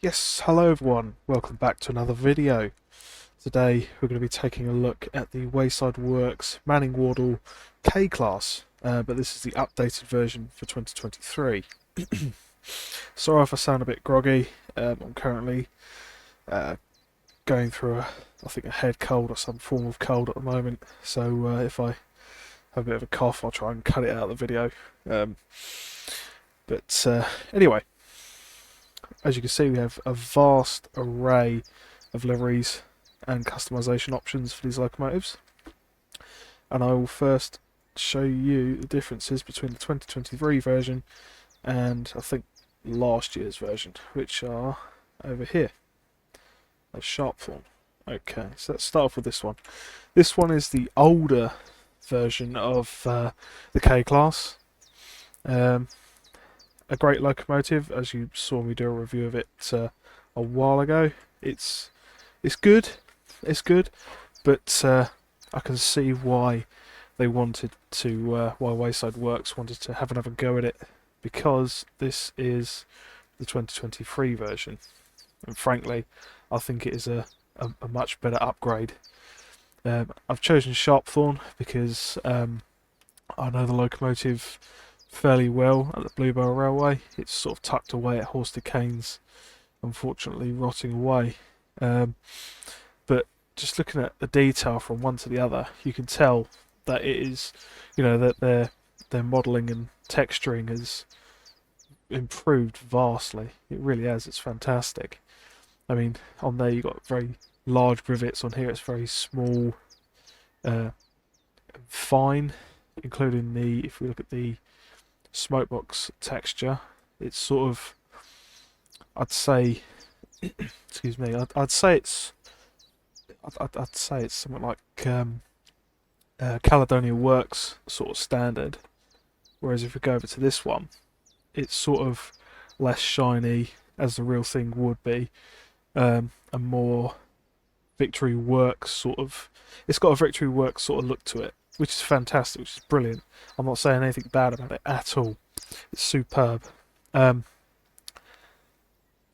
Yes, hello everyone, welcome back to another video. Today we're going to be taking a look at the Wayside Works Manning Wardle K Class, but this is the updated version for 2023. Sorry if I sound a bit groggy. I'm currently going through I think a head cold or some form of cold at the moment, so if I have a bit of a cough I'll try and cut it out of the video. Anyway, as you can see, we have a vast array of liveries and customization options for these locomotives, and I will first show you the differences between the 2023 version and I think last year's version, which are over here. A Sharpthorn. Okay, so let's start off with this one. This one is the older version of the K Class. A great locomotive, as you saw me do a review of it a while ago. It's good, but I can see why they wanted to, why Wayside Works wanted to have another go at it, because this is the 2023 version, and frankly, I think it is a much better upgrade. I've chosen Sharpthorn because I know the locomotive fairly well at the Bluebell Railway. It's sort of tucked away at Horsted Canes, unfortunately rotting away. But just looking at the detail from one to the other, you can tell that it is, that their modelling and texturing has improved vastly. It really has. It's fantastic. I mean, on there you've got very large rivets. On here it's very small, fine, including if we look at the smokebox texture, it's sort of, I'd say, excuse me, I'd say it's something like Caledonia Works sort of standard. Whereas if we go over to this one, it's sort of less shiny, as the real thing would be, and more Victory Works sort of. It's got a Victory Works sort of look to it, which is fantastic, which is brilliant. I'm not saying anything bad about it at all. It's superb. When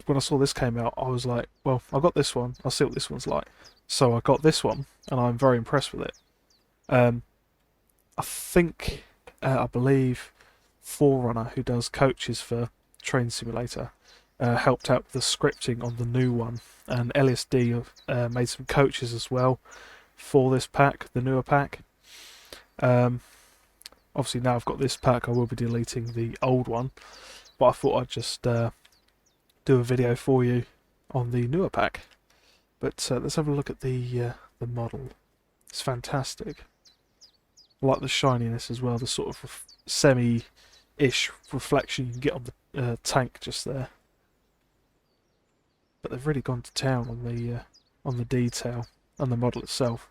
I saw this came out, I was like, well, I got this one. I'll see what this one's like. So I got this one, and I'm very impressed with it. I believe Forerunner, who does coaches for Train Simulator, helped out with the scripting on the new one, and LSD made some coaches as well for this pack, the newer pack. Obviously now I've got this pack, I will be deleting the old one, but I thought I'd just do a video for you on the newer pack. But let's have a look at the model. It's fantastic. I like the shininess as well, the sort of semi-ish reflection you can get on the tank just there. But they've really gone to town on the detail and the model itself.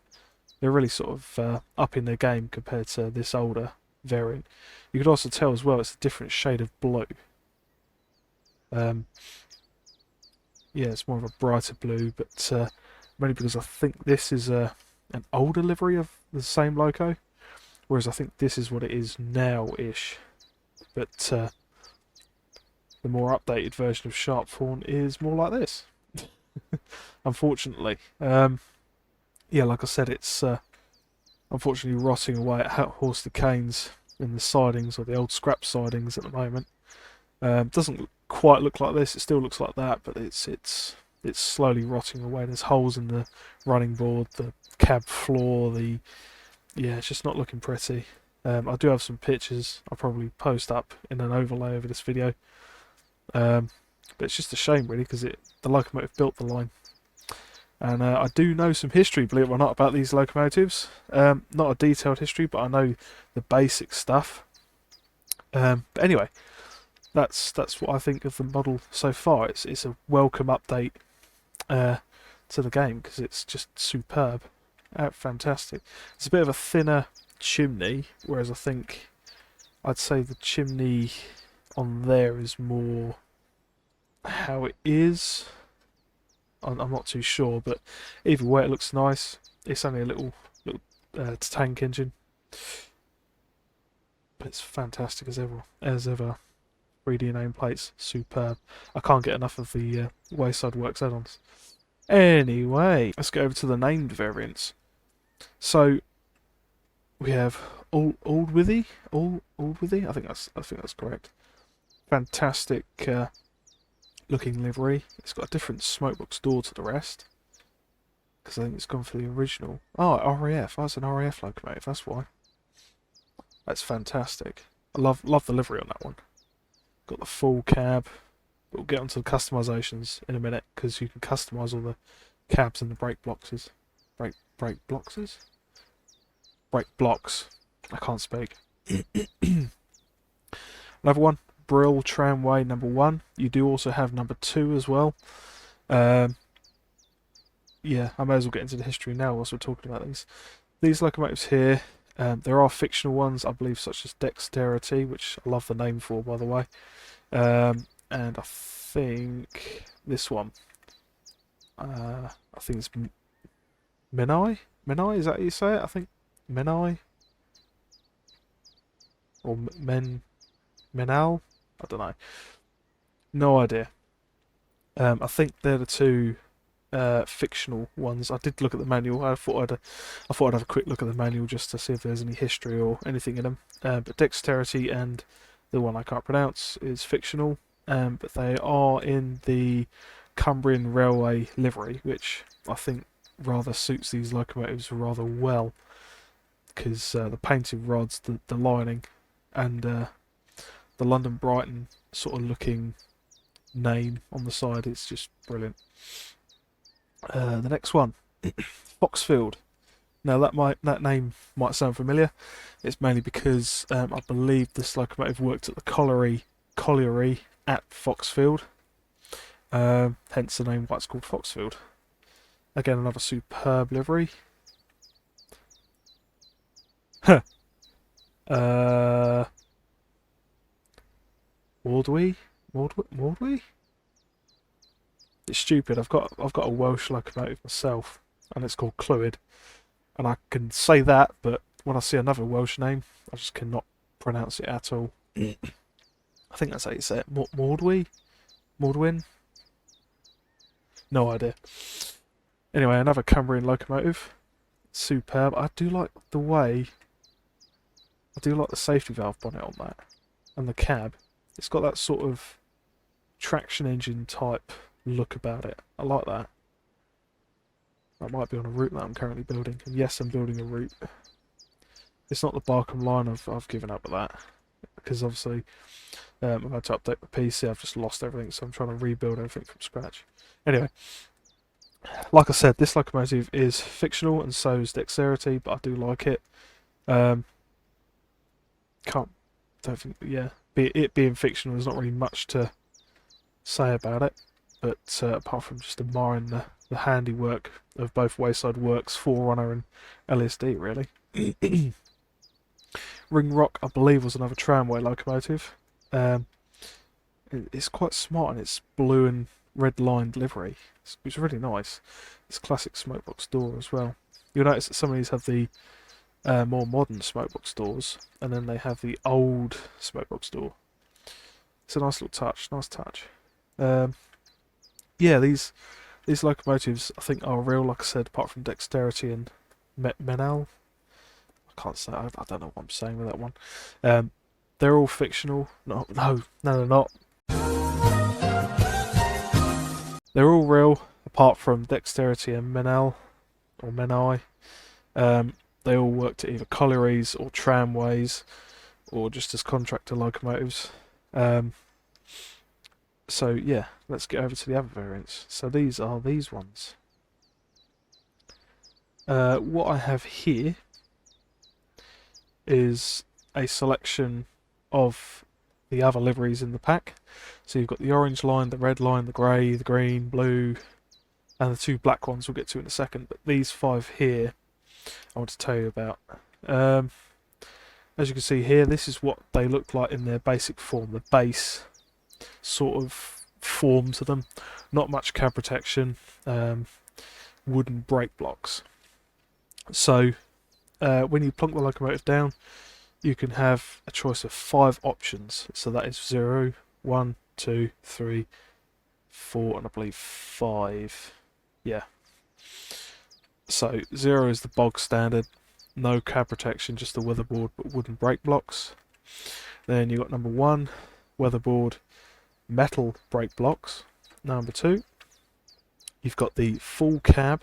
They're really sort of upping their game compared to this older variant. You could also tell as well it's a different shade of blue. Yeah, it's more of a brighter blue, but mainly because I think this is an older livery of the same loco, whereas I think this is what it is now-ish. But the more updated version of Sharpthorn is more like this, unfortunately. Yeah, like I said, it's unfortunately rotting away at Horsted Canes in the sidings, or the old scrap sidings at the moment. Doesn't quite look like this. It still looks like that, but it's slowly rotting away. There's holes in the running board, the cab floor. Yeah, it's just not looking pretty. I do have some pictures I'll probably post up in an overlay over this video. But it's just a shame really, because the locomotive built the line. And I do know some history, believe it or not, about these locomotives. Not a detailed history, but I know the basic stuff. But anyway, that's what I think of the model so far. It's a welcome update to the game, because it's just superb, fantastic. It's a bit of a thinner chimney, whereas I'd say the chimney on there is more how it is. I'm not too sure, but either way it looks nice. It's only a little tank engine, but it's fantastic as ever. 3D nameplates, superb. I can't get enough of the Wayside Works add-ons. Anyway, let's go over to the named variants. So we have Aldwithy. Aldwithy. I think that's correct. Fantastic looking livery. It's got a different smokebox door to the rest, because I think it's gone for the original. Oh, RAF. Oh, it's an RAF locomotive. That's why. That's fantastic. I love the livery on that one. Got the full cab. We'll get onto the customisations in a minute, because you can customise all the cabs and the brake boxes. Brake boxes? Brake blocks. I can't speak. Another one, Brill Tramway number 1. You do also have number 2 as well. Yeah, I may as well get into the history now whilst we're talking about these. These locomotives here, there are fictional ones, I believe, such as Dexterity, which I love the name for, by the way. And I think this one, I think it's Menai? Menai, is that how you say it? I think Menai? Or Menal? I don't know. No idea. I think they're the two fictional ones. I did look at the manual. I thought I'd have a quick look at the manual just to see if there's any history or anything in them. But Dexterity and the one I can't pronounce is fictional. But they are in the Cumbrian Railway livery, which I think rather suits these locomotives rather well, because the painted rods, the lining, and the London Brighton sort of looking name on the side, it's just brilliant. The next one, Foxfield. Now that name might sound familiar. It's mainly because I believe this locomotive worked at the colliery at Foxfield. Hence the name why it's called Foxfield. Again, another superb livery. Huh. Wardwe? It's stupid. I've got a Welsh locomotive myself, and it's called Clwyd, and I can say that, but when I see another Welsh name, I just cannot pronounce it at all. I think that's how you say it. Mordwin? No idea. Anyway, another Cumbrian locomotive. Superb. I do like the safety valve bonnet on that, and the cab. It's got that sort of traction engine type look about it. I like that. That might be on a route that I'm currently building. And yes, I'm building a route. It's not the Barkham line. I've given up with that, because obviously I've had to update the PC. I've just lost everything, so I'm trying to rebuild everything from scratch. Anyway, like I said, this locomotive is fictional, and so is Dexterity, but I do like it. It being fictional, there's not really much to say about it, but apart from just admiring the handiwork of both Wayside Works, Forerunner, and LSD, really. Ringrock, I believe, was another tramway locomotive. It's quite smart, and it's blue and red lined livery. It's really nice. It's classic smokebox door as well. You'll notice that some of these have the more modern smokebox doors, and then they have the old smokebox door. It's a nice little touch, nice touch. Yeah, these locomotives I think are real, like I said, apart from Dexterity and Menal. I can't say, I don't know what I'm saying with that one. They're all fictional. No, they're not. They're all real, apart from Dexterity and Menal, or Menai. They all worked at either collieries or tramways, or just as contractor locomotives. So yeah, let's get over to the other variants. So these are these ones. What I have here is a selection of the other liveries in the pack. So you've got the orange line, the red line, the grey, the green, blue, and the two black ones we'll get to in a second. But these 5 here I want to tell you about. As you can see here, this is what they look like in their basic form, the base sort of form to them. Not much cab protection, wooden brake blocks. So when you plonk the locomotive down, you can have a choice of 5 options. So that is 0, 1, 2, 3, 4, and I believe 5. Yeah. So 0 is the bog standard, no cab protection, just the weatherboard but wooden brake blocks. Then you got number 1, weatherboard, metal brake blocks. Number 2, you've got the full cab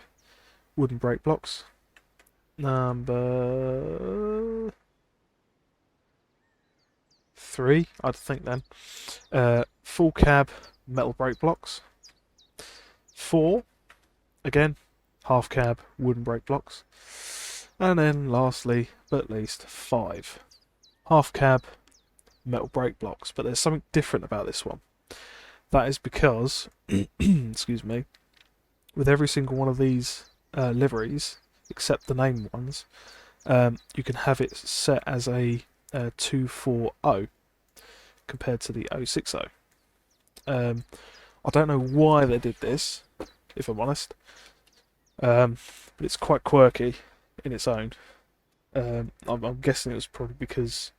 wooden brake blocks. Number 3, I'd think then, full cab metal brake blocks. 4, again, half cab wooden brake blocks. And then lastly, but least, 5, half cab metal brake blocks. But there's something different about this one. That is because, excuse me, with every single one of these liveries, except the named ones, you can have it set as a 240 compared to the 060. I don't know why they did this, if I'm honest, but it's quite quirky in its own. I'm guessing it was probably because,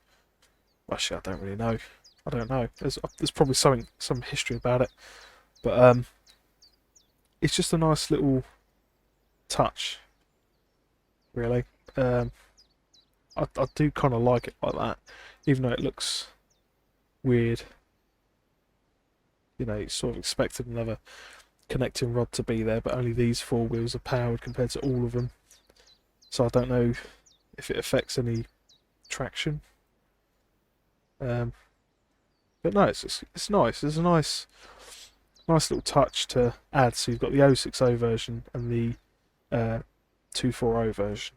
well, actually, I don't really know. I don't know. There's probably some history about it, but it's just a nice little touch, really. I do kind of like it like that, even though it looks weird. You know, you sort of expected another connecting rod to be there, but only these 4 wheels are powered compared to all of them. So I don't know if it affects any traction. But no, it's nice. It's a nice little touch to add. So you've got the 060 version and the 240 version.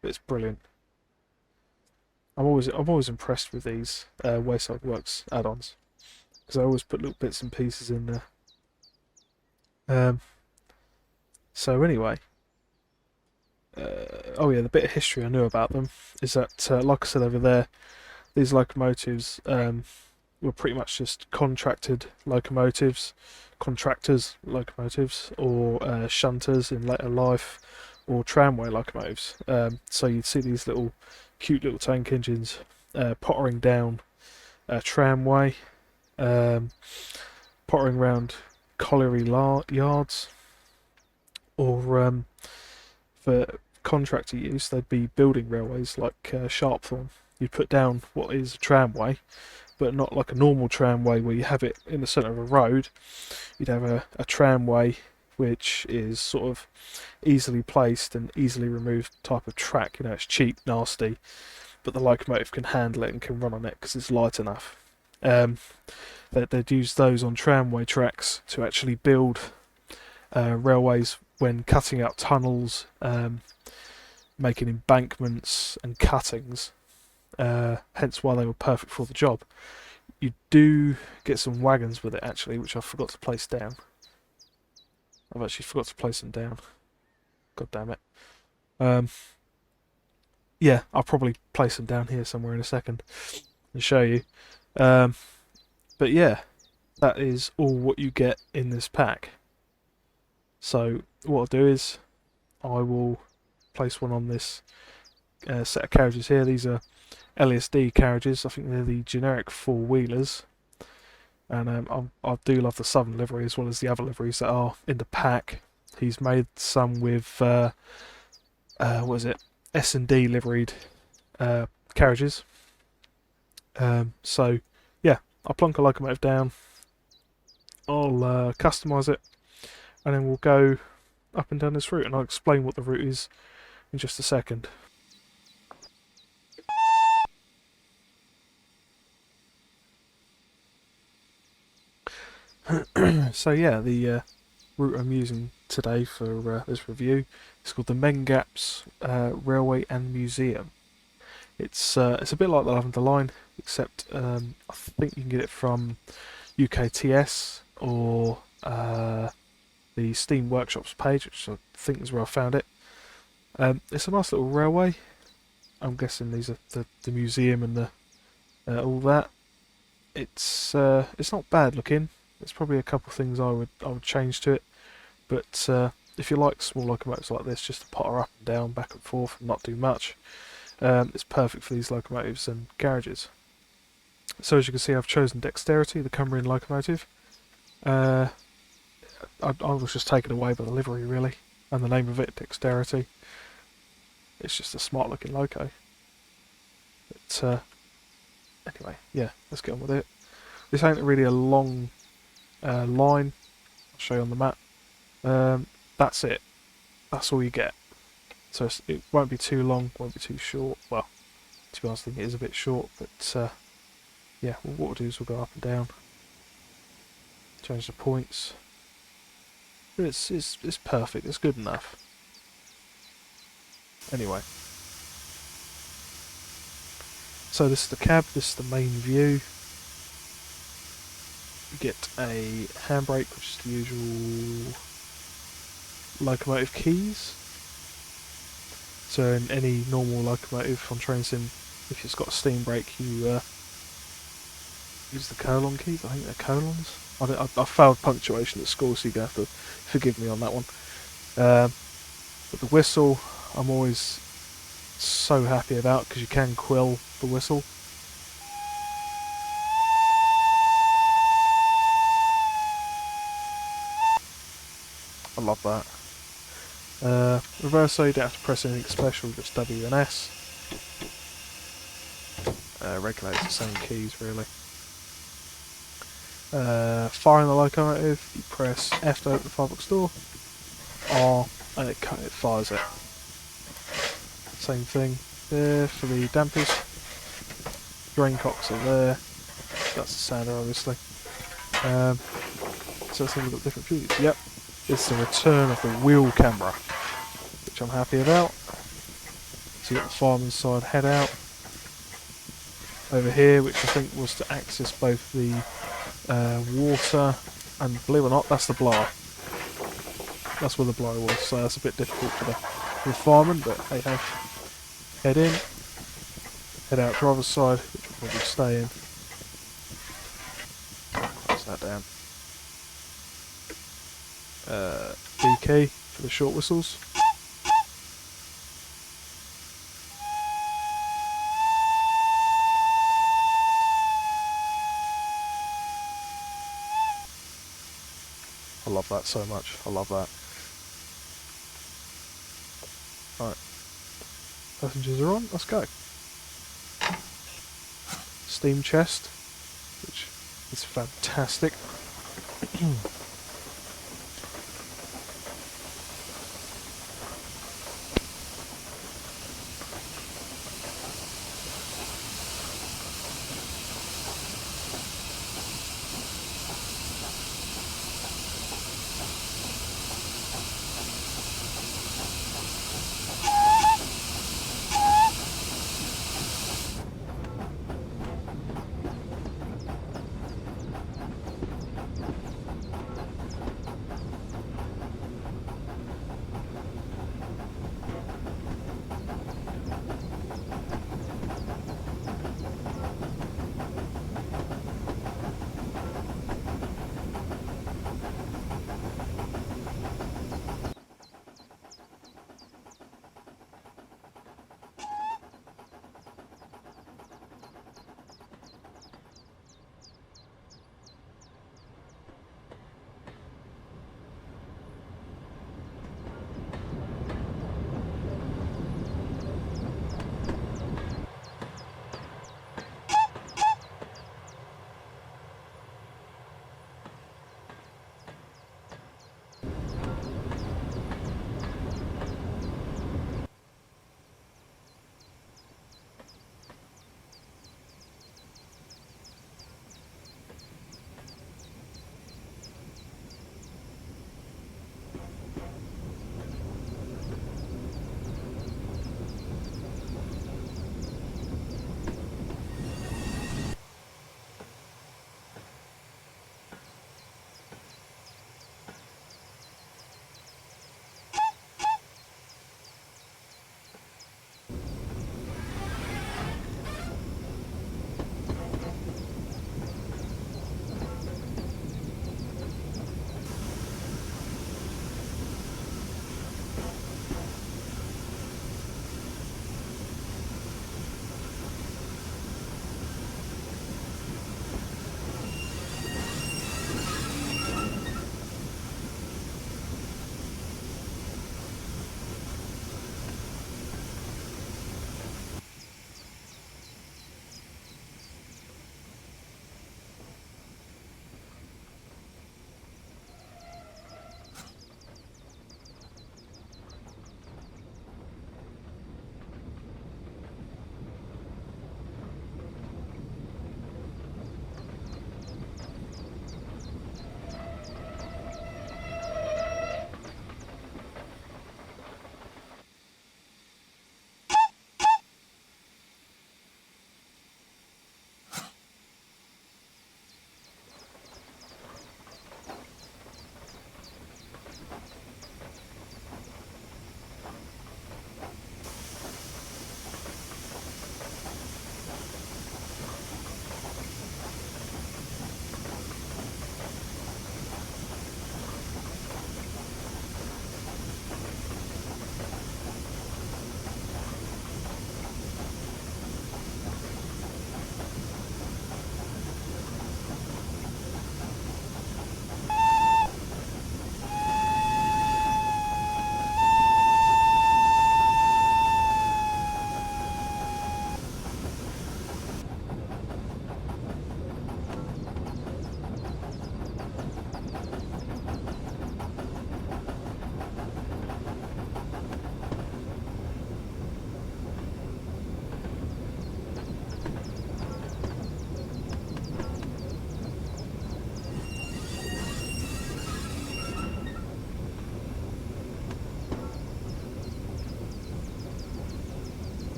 But it's brilliant. I'm always impressed with these Wayside Works add-ons, because I always put little bits and pieces in there. So anyway, oh yeah, the bit of history I knew about them is that, like I said over there, these locomotives were pretty much just contractors locomotives, or shunters in later life, or tramway locomotives. So you'd see these cute little tank engines pottering down a tramway, pottering around colliery yards, or for contractor use, they'd be building railways like Sharpthorne. You'd put down what is a tramway, but not like a normal tramway where you have it in the centre of a road. You'd have a tramway which is sort of easily placed and easily removed type of track. You know, it's cheap, nasty, but the locomotive can handle it and can run on it because it's light enough. They'd use those on tramway tracks to actually build railways when cutting out tunnels, making embankments and cuttings. Hence why they were perfect for the job. You do get some wagons with it actually, which I forgot to place down. I've actually forgot to place them down. God damn it. Yeah, I'll probably place them down here somewhere in a second and show you. But yeah, that is all what you get in this pack. So what I'll do is I will place one on this set of carriages here. These are LSD carriages. I think they're the generic 4-wheelers. And I do love the Southern livery as well as the other liveries that are in the pack. He's made some with what is it, S&D liveried carriages. So yeah, I'll plonk a locomotive down, I'll customise it, and then we'll go up and down this route, and I'll explain what the route is in just a second. So yeah, the route I'm using today for this review is called the Mengaps Railway and Museum. It's a bit like the Lavender Line, except I think you can get it from UKTS or the Steam Workshops page, which I think is where I found it. It's a nice little railway. I'm guessing these are the museum and the all that. It's not bad looking. There's probably a couple of things I would change to it, but if you like small locomotives like this, just to potter up and down, back and forth, and not do much, it's perfect for these locomotives and carriages. So as you can see, I've chosen Dexterity, the Cumbrian locomotive. I was just taken away by the livery, really, and the name of it, Dexterity. It's just a smart looking loco. But anyway, yeah, let's get on with it. This ain't really a long line. I'll show you on the map. That's it. That's all you get. So it won't be too long, won't be too short. Well, to be honest, I think it is a bit short, but yeah, what we'll do is we'll go up and down, change the points. It's perfect. It's good enough. Anyway, so this is the cab. This is the main view. You get a handbrake, which is the usual locomotive keys. So in any normal locomotive on train sim, if it's got a steam brake, you use the colon keys. I think they're colons. I failed punctuation at school, so you're going to have to forgive me on that one. But the whistle, I'm always so happy about, because you can quill the whistle. I love that. Reverso, you don't have to press anything special, just W and S. Regulates the same keys, really. Firing the locomotive, you press F to open the firebox door, R, and it fires it. Same thing there for the dampers. Drain cocks are there. That's the sander, obviously. So let's have got different views. Yep, it's the return of the wheel camera, which I'm happy about. So you got the fireman's side head out over here, which I think was to access both the water and, believe it or not, that's the blower. That's where the blower was, so that's a bit difficult for the fireman, but hey ho. Head in, head out driver's side, which will probably stay in. Close that down. D key for the short whistles. I love that so much. I love that. Right. Passengers are on. Let's go. Steam chest, which is fantastic.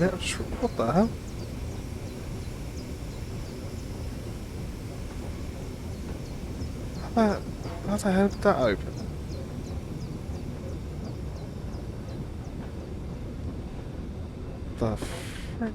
minute. What the hell? How the hell did that open? The frick?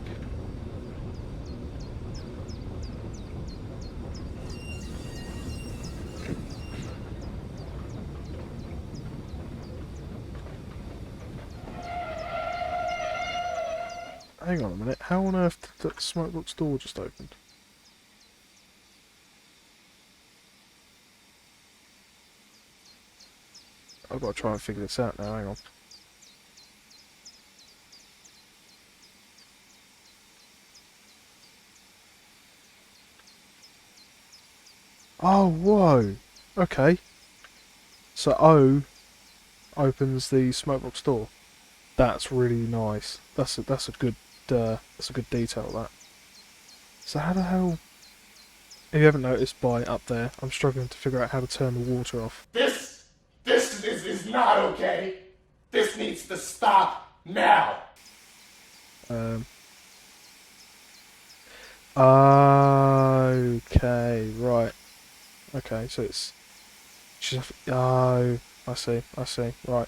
Hang on a minute. How on earth did that smoke box door just open? I've got to try and figure this out now. Hang on. Oh, whoa. Okay. So O opens the smoke box door. That's really nice. That's a good detail. That. So how the hell? If you haven't noticed by up there, I'm struggling to figure out how to turn the water off. This is not okay. This needs to stop now. Okay, right. Okay, so it's just oh, I see, right.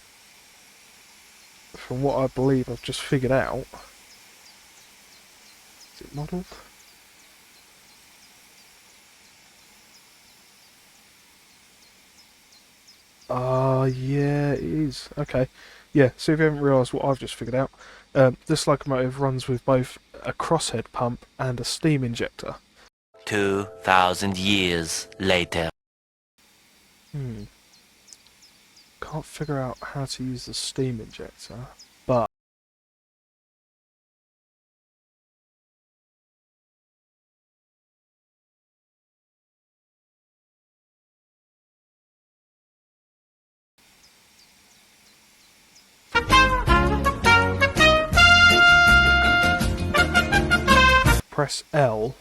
From what I believe I've just figured out, is it modelled? Yeah, it is. Okay. Yeah, so if you haven't realised what I've just figured out, this locomotive runs with both a crosshead pump and a steam injector. 2,000 years later. Can't figure out how to use the steam injector, but press L,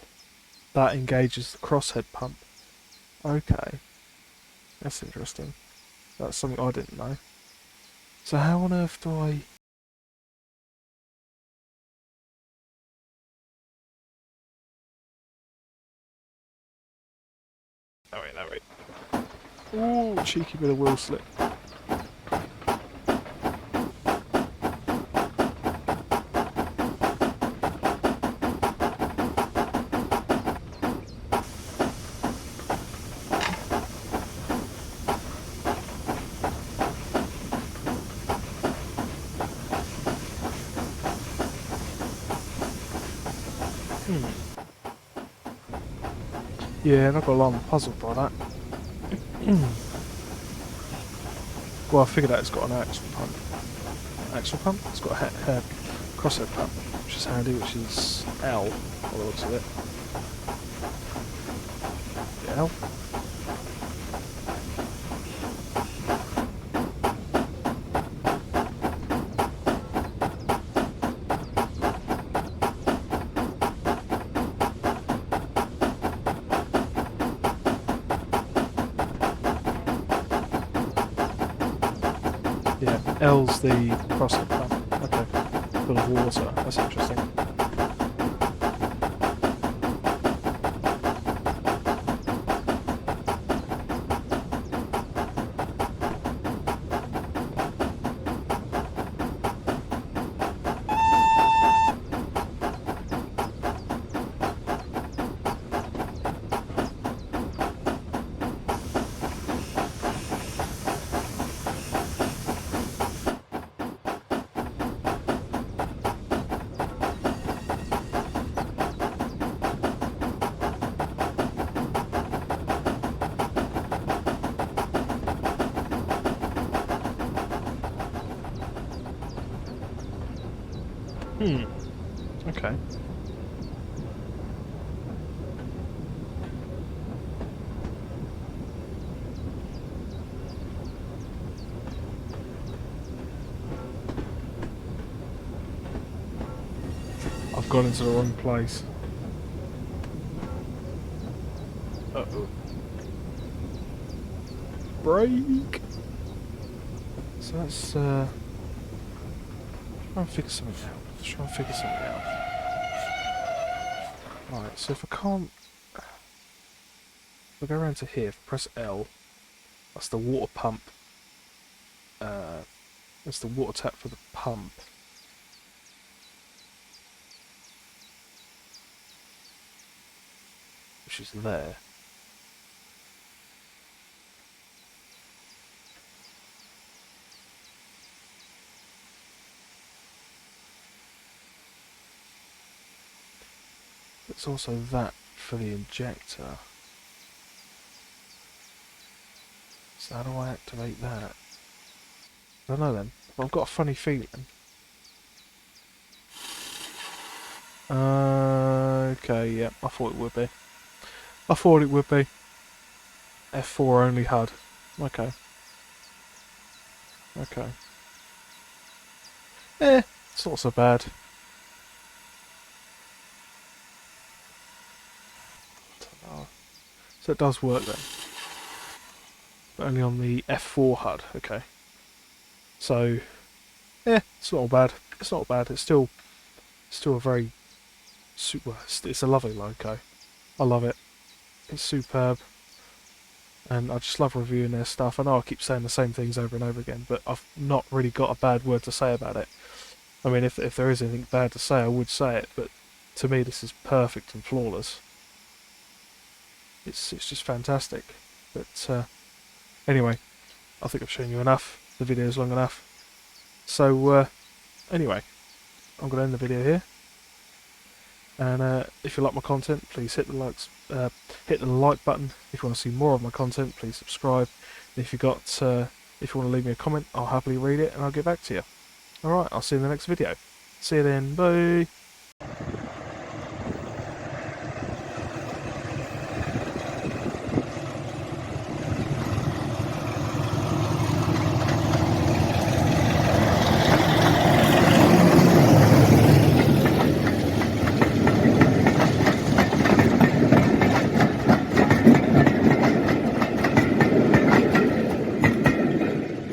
that engages the crosshead pump. Okay. That's interesting. That's something I didn't know. So how on earth do I... Oh wait. Ooh, cheeky bit of wheel slip. Yeah, not gonna lie, I'm puzzled by that. Well, I figured out it's got an axle pump. Axle pump? It's got a crosshead pump, which is handy, which is L, by the looks of it. Yeah, L. Yeah, L's the crosshead pump. Okay, full of water. That's interesting. Okay. I've gone into the wrong place. Uh-oh. Break! So that's, try and figure something out. Let's try and figure something out. Right, so if I can't... If I go around to here, press L, that's the water pump. That's the water tap for the pump. Which is there. It's also that for the injector. So how do I activate that? I don't know then. I've got a funny feeling. Okay, yeah, I thought it would be. I thought it would be. F4 only HUD. Okay. Okay. It's not so bad. So it does work then. But only on the F4 HUD, okay. So, it's not all bad. It's not bad. It's still a very super. It's a lovely logo. I love it. It's superb, and I just love reviewing their stuff. I know I keep saying the same things over and over again, but I've not really got a bad word to say about it. I mean, if there is anything bad to say, I would say it, but to me, this is perfect and flawless. It's just fantastic. But anyway, I think I've shown you enough. The video's long enough. So anyway, I'm going to end the video here. And if you like my content, please hit the like button. If you want to see more of my content, please subscribe. And if you want to leave me a comment, I'll happily read it and I'll get back to you. Alright, I'll see you in the next video. See you then, bye!